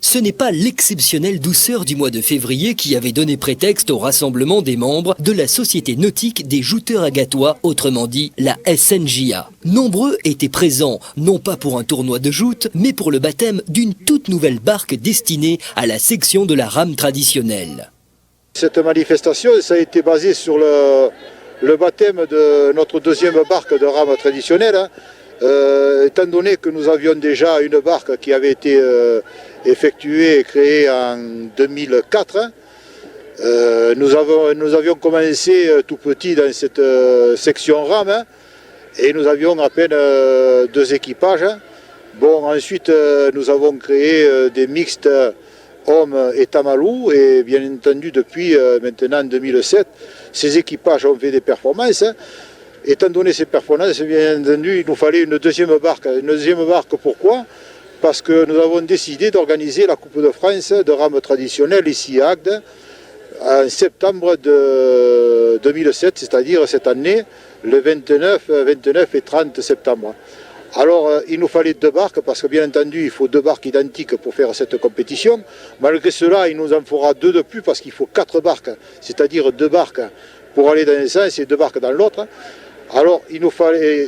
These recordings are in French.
Ce n'est pas l'exceptionnelle douceur du mois de février qui avait donné prétexte au rassemblement des membres de la Société nautique des jouteurs agatois, autrement dit la SNJA. Nombreux étaient présents, non pas pour un tournoi de joute, mais pour le baptême d'une toute nouvelle barque destinée à la section de la rame traditionnelle. Cette manifestation, ça a été basé sur le baptême de notre deuxième barque de rame traditionnelle. Étant donné que nous avions déjà une barque qui avait été effectuée et créée en 2004, nous avions commencé tout petit dans cette section rame et nous avions à peine 2 équipages. Bon, ensuite nous avons créé des mixtes hommes et tamalous et bien entendu depuis maintenant 2007, ces équipages ont fait des performances. Étant donné ces performances, bien entendu, il nous fallait une deuxième barque. Une deuxième barque, pourquoi? Parce que nous avons décidé d'organiser la Coupe de France de rame traditionnelle ici à Agde en septembre de 2007, c'est-à-dire cette année, le 29 et 30 septembre. Alors, il nous fallait 2 barques, parce que bien entendu, il faut 2 barques identiques pour faire cette compétition. Malgré cela, il nous en faudra 2 de plus, parce qu'il faut 4 barques, c'est-à-dire 2 barques pour aller dans un sens et 2 barques dans l'autre. Alors,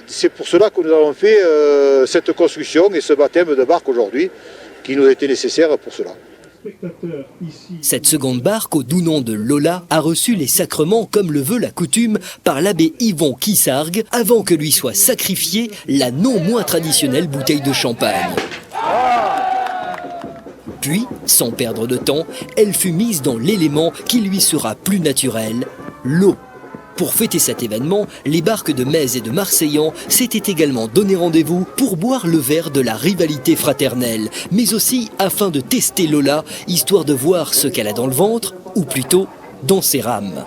c'est pour cela que nous avons fait cette construction et ce baptême de barque aujourd'hui, qui nous était nécessaire pour cela. Cette seconde barque, au doux nom de Lola, a reçu les sacrements comme le veut la coutume par l'abbé Yvon Quissargues, avant que lui soit sacrifiée la non moins traditionnelle bouteille de champagne. Puis, sans perdre de temps, elle fut mise dans l'élément qui lui sera plus naturel, l'eau. Pour fêter cet événement, les barques de Metz et de Marseillan s'étaient également donné rendez-vous pour boire le verre de la rivalité fraternelle, mais aussi afin de tester Lola, histoire de voir ce qu'elle a dans le ventre, ou plutôt dans ses rames.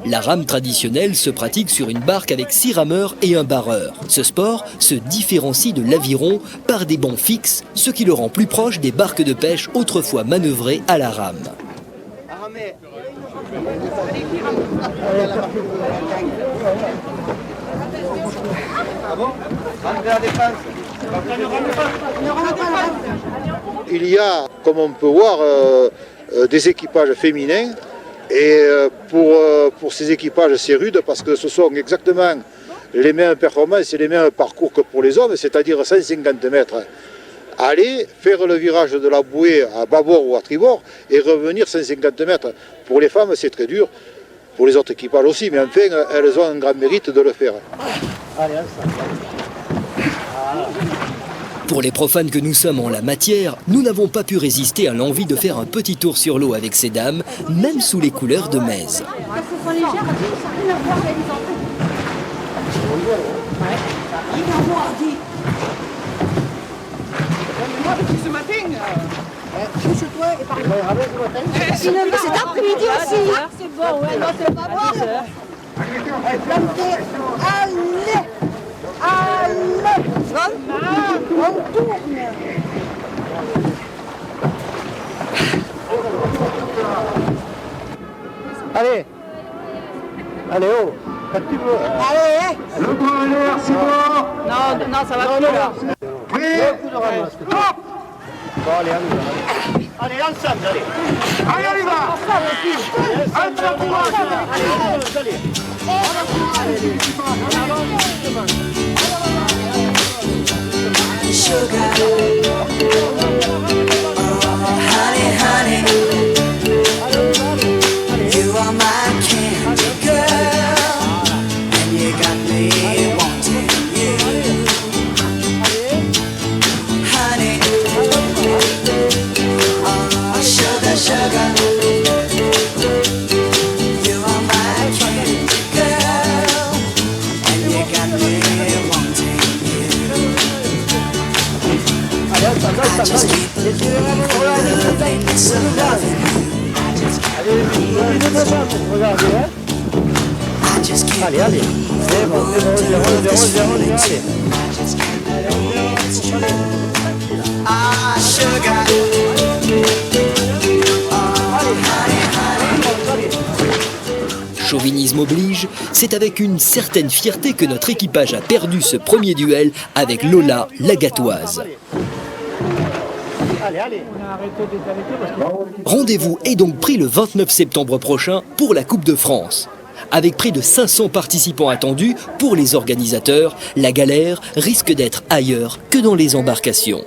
La rame traditionnelle se pratique sur une barque avec 6 rameurs et un barreur. Ce sport se différencie de l'aviron par des bancs fixes, ce qui le rend plus proche des barques de pêche autrefois manœuvrées à la rame. Il y a, comme on peut voir, des équipages féminins et pour ces équipages c'est rude parce que ce sont exactement les mêmes performances et les mêmes parcours que pour les hommes, c'est-à-dire 150 mètres. Aller faire le virage de la bouée à bâbord ou à tribord et revenir 150 mètres. Pour les femmes, c'est très dur. Pour les autres équipages aussi, mais enfin, elles ont un grand mérite de le faire. Pour les profanes que nous sommes en la matière, nous n'avons pas pu résister à l'envie de faire un petit tour sur l'eau avec ces dames, même sous les couleurs de Metz. Ce matin, chez toi et par exemple. Cet après-midi aussi. C'est bon, ouais, non, c'est pas bon. Allez, on tourne. Allez, oh, quand tu veux. Allez, le bras en l'air, c'est bon. Non, ça va plus là. Bon, allez, allez, ensemble, allez. Allez, on y va. Sugar, oh honey, honey, you are my candy girl, and you got me wanting you, honey, oh sugar, sugar, you are my candy girl, and you got me wanting you. I just keep believing so loving you. I just can't believe the wonder of this feeling too. I sugar. Chauvinisme oblige, c'est avec une certaine fierté que notre équipage a perdu ce premier duel avec Lola, la gatoise. Allez, allez. Rendez-vous est donc pris le 29 septembre prochain pour la Coupe de France. Avec près de 500 participants attendus, pour les organisateurs, la galère risque d'être ailleurs que dans les embarcations.